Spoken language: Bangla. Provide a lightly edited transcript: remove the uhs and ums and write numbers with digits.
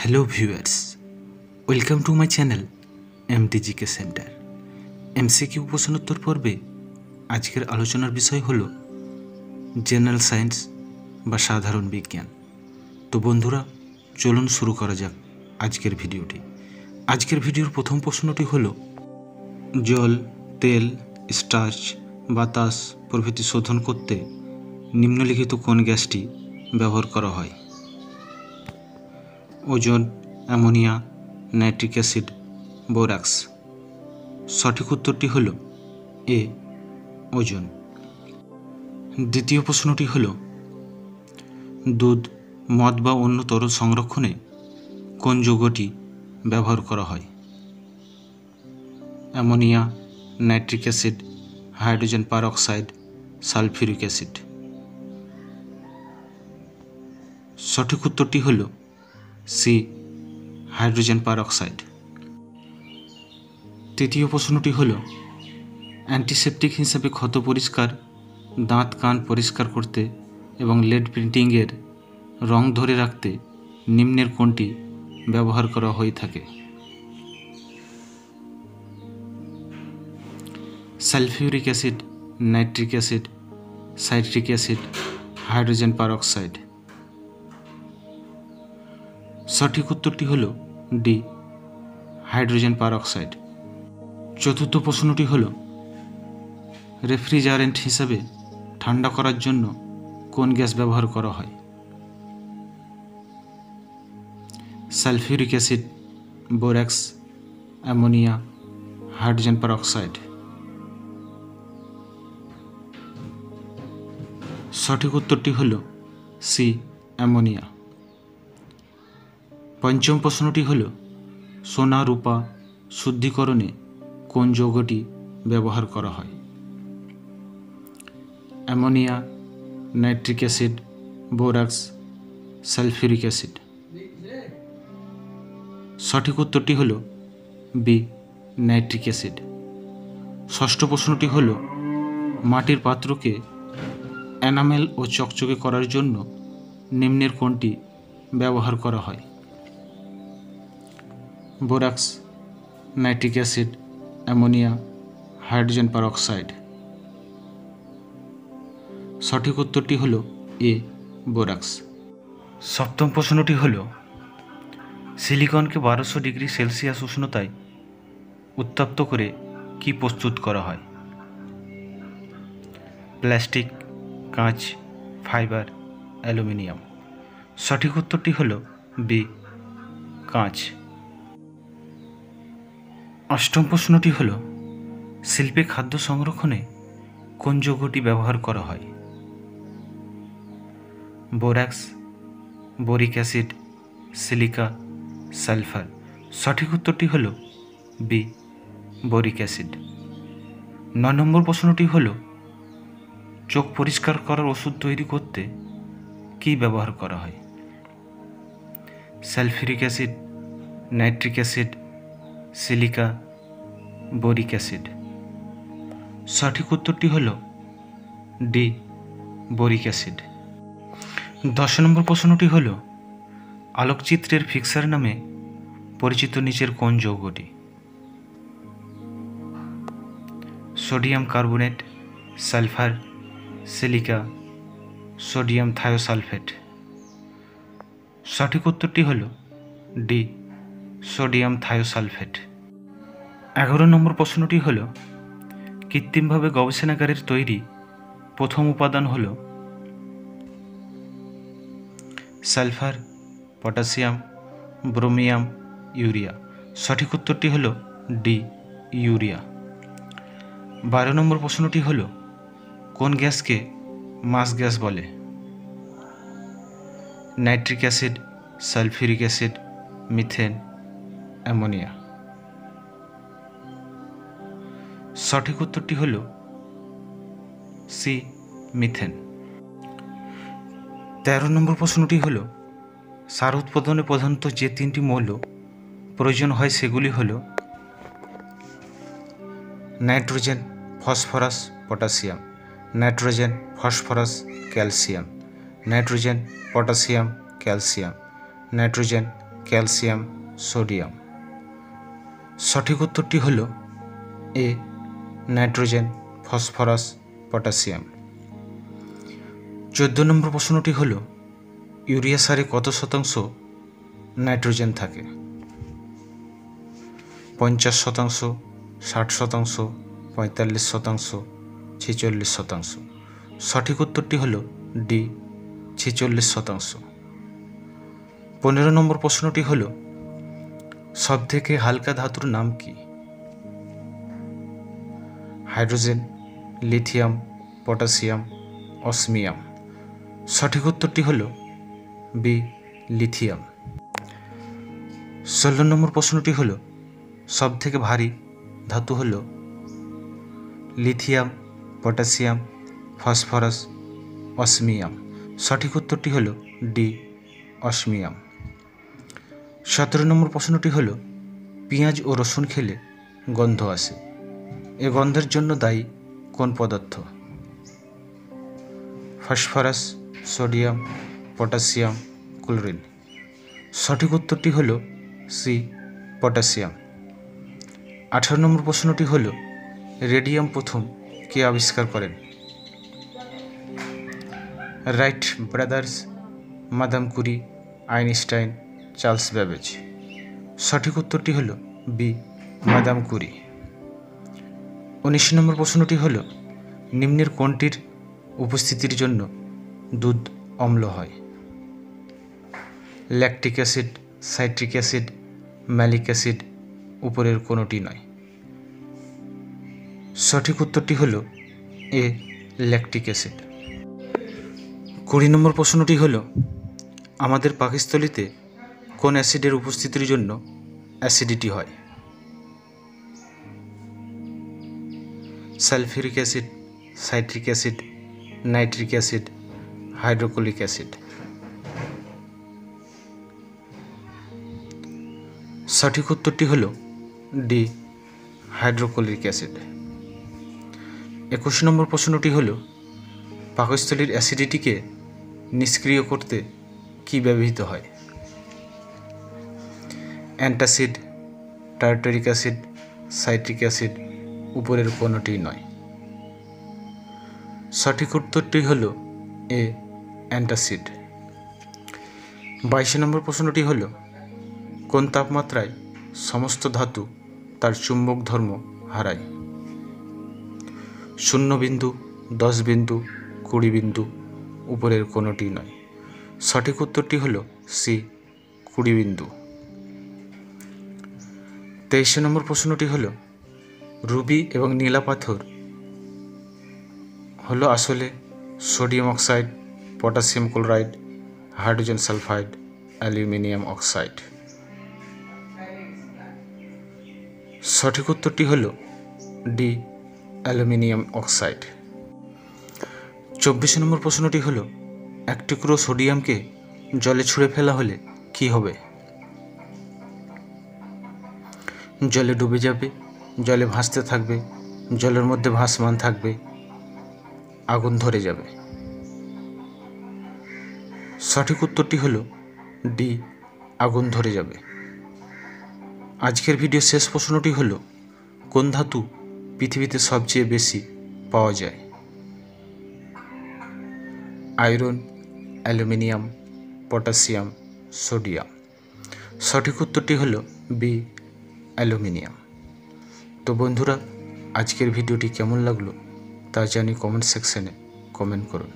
Hello viewers, welcome to my channel এমটিজিকে সেন্টার। এমসিকিউ প্রশ্নোত্তর পর্বে আজকের আলোচনার বিষয় হল জেনারেল সায়েন্স বা সাধারণ বিজ্ঞান। তো বন্ধুরা, চলুন শুরু করা যাক আজকের ভিডিওটি। আজকের ভিডিওর প্রথম প্রশ্নটি হল, জল, তেল, স্টার্চ, বাতাস প্রভৃতি শোধন করতে নিম্নলিখিত কোন গ্যাসটি ব্যবহার করা হয়? Ozone, ammonia, nitric acid, borax. সঠিক উত্তরটি হল এ, ওজোন। দ্বিতীয় প্রশ্নটি হল, দুধ, মদ বা অন্য তরল সংরক্ষণে কোন যৌগটি ব্যবহার করা হয়? Ammonia, nitric acid, hydrogen peroxide, sulphuric acid. সঠিক উত্তরটি হল সি, হাইড্রোজেন পারঅক্সাইড। তৃতীয় প্রশ্নটি হল, অ্যান্টিসেপটিক হিসাবে ক্ষত পরিষ্কার, দাঁত কান পরিষ্কার করতে এবং লেড প্রিন্টিংয়ের রং ধরে রাখতে নিম্নের কোনটি ব্যবহার করা হয়ে থাকে? Sulphuric acid, nitric acid, citric acid, hydrogen peroxide. সঠিক উত্তরটি হল ডি, হাইড্রোজেন পারঅক্সাইড। চতুর্থ প্রশ্নটি হল, রেফ্রিজারেন্ট হিসাবে ঠান্ডা করার জন্য কোন গ্যাস ব্যবহার করা হয়? Sulphuric acid, borax, ammonia, hydrogen peroxide. সঠিক উত্তরটি হল সি, অ্যামোনিয়া। পঞ্চম প্রশ্নটি হল, সোনা রূপা শুদ্ধিকরণে কোন যৌগটি ব্যবহার করা হয়? Ammonia, nitric acid, borax, sulphuric acid. সঠিক উত্তরটি হল বি, নাইট্রিক অ্যাসিড। ষষ্ঠ প্রশ্নটি হল, মাটির পাত্রকে এনামেল ও চকচকে করার জন্য নিম্নের কোনটি ব্যবহার করা হয়? Borax, nitric acid, ammonia, hydrogen peroxide. সঠিক উত্তরটি হল এ, বোরাক্স। সপ্তম প্রশ্নটি হল, সিলিকনকে 1200 ডিগ্রি সেলসিয়াস উষ্ণতায় উত্তপ্ত করে কি প্রস্তুত করা হয়? প্লাস্টিক, কাঁচ, ফাইবার, অ্যালুমিনিয়াম। সঠিক উত্তরটি হল বি, কাঁচ। অষ্টম প্রশ্নটি হল, শিল্পে খাদ্য সংরক্ষণে কোন যৌগটি ব্যবহার করা হয়? Borax, boric acid, silica, sulphur. সঠিক উত্তরটি হল বি, বোরিক অ্যাসিড। 9 নম্বর প্রশ্নটি হল, চোখ পরিষ্কার করার ওষুধ তৈরি করতে কি ব্যবহার করা হয়? Sulphuric acid, nitric acid, silica, boric acid. সঠিক উত্তরটি হল ডি, বোরিক অ্যাসিড। 10 নম্বর প্রশ্নটি হল, আলোকচিত্রের ফিক্সার নামে পরিচিত নিচের কোন যৌগটি? Sodium carbonate, sulphur, silica, sodium thiosulphate. সঠিক উত্তরটি হল ডি, সোডিয়াম থায়োসালফেট। 11 নম্বর প্রশ্নটি হল, কৃত্রিমভাবে গবেষণাগারের তৈরি প্রথম উপাদান হল সালফার, পটাশিয়াম, ব্রোমিয়াম, ইউরিয়া। সঠিক উত্তরটি হল ডি, ইউরিয়া। 12 নম্বর প্রশ্নটি হল, কোন গ্যাসকে মাস গ্যাস বলে? Nitric acid, sulphuric acid, methane, ammonia. সঠিক উত্তরটি হল সি, মিথেন। 13 নম্বর প্রশ্নটি হল, সার উৎপাদনে প্রধানত যে 3টি মৌল প্রয়োজন হয় সেগুলি হল nitrogen, phosphorus, potassium. Nitrogen, phosphorus, calcium. Nitrogen, potassium, calcium. Nitrogen, calcium, sodium. সঠিক উত্তরটি হল এ নাইট্রোজেন, ফসফরাস, পটাশিয়াম। 14 নম্বর প্রশ্নটি হল ইউরিয়া সারে কত শতাংশ নাইট্রোজেন থাকে? 50%, 60%, 45%, 46%। সঠিক উত্তরটি হল ডি 46%। 15 নম্বর প্রশ্নটি হল সবথেকে হালকা ধাতুর নাম কি? Hydrogen, lithium, potassium, osmium. সঠিক উত্তরটি হল বি লিথিয়াম। 16 নম্বর প্রশ্নটি হল সবথেকে ভারী ধাতু হল লিথিয়াম, পটাশিয়াম, ফসফরাস, অসমিয়াম। সঠিক উত্তরটি হল ডি অসমিয়াম। 17 নম্বর প্রশ্নটি হল পেঁয়াজ ও রসুন খেলে গন্ধ আসে, এ গন্ধের জন্য দায়ী কোন পদার্থ? Phosphorus, sodium, potassium, chlorine. সঠিক উত্তরটি হল সি পটাশিয়াম। 18 নম্বর প্রশ্নটি হল রেডিয়াম প্রথম কে আবিষ্কার করেন? Right brothers, Madame Curie, Einstein, Charles Babbage. সঠিক উত্তরটি হল বি মাদাম কুরি। 19 নম্বর প্রশ্নটি হল নিম্নের কোনটির উপস্থিতির জন্য দুধ অম্ল হয়? Lactic acid, citric acid, malic acid, উপরের কোনোটি নয়। সঠিক উত্তরটি হল এ ল্যাকটিক অ্যাসিড। 20 নম্বর প্রশ্নটি হল আমাদের পাকস্থলীতে কোন অ্যাসিডের উপস্থিতির জন্য অ্যাসিডিটি হয়? Sulphuric acid, citric acid, nitric acid, hydrochloric acid. সঠিক উত্তরটি হল ডি হাইড্রোক্লোরিক অ্যাসিড। 21 নম্বর প্রশ্নটি হল পাকস্থলীর অ্যাসিডিটিকে নিষ্ক্রিয় করতে কি ব্যবহৃত হয়? Antacid, tartaric acid, citric acid, উপরের কোনোটি নয়। সঠিক উত্তরটি হল এ অ্যান্টাসিড। 22 নম্বর প্রশ্নটি হল কোন তাপমাত্রায় সমস্ত ধাতু তার চুম্বক ধর্ম হারায়? 0 বিন্দু, 10 বিন্দু, 20 বিন্দু, উপরের কোনোটি নয়। সঠিক উত্তরটি হল সি 20 বিন্দু। 23 নম্বর প্রশ্নটি হল রুবি এবং নীলা পাথর হলো আসলে sodium oxide, potassium chloride, hydrogen sulphide, aluminium oxide. সঠিক উত্তরটি হল ডি অ্যালুমিনিয়াম অক্সাইড। 24 নম্বর প্রশ্নটি হল এক টুকরো সোডিয়ামকে জলে ছুঁড়ে ফেলা হলে কি হবে? জলে ডুবে যাবে, জলে ভাসতে থাকবে, জলের মধ্যে ভাসমান থাকবে, আগুন ধরে যাবে। সঠিক উত্তরটি হল ডি আগুন ধরে যাবে। আজকের ভিডিও শেষ প্রশ্নটি হল কোন ধাতু পৃথিবীতে সবচেয়ে বেশি পাওয়া যায়? Iron, aluminium, potassium, sodium. সঠিক উত্তরটি হল বি অ্যালুমিনিয়াম। তো বন্ধুরা, আজকের ভিডিওটি কেমন লাগলো তা জানি কমেন্ট সেকশনে কমেন্ট করুন।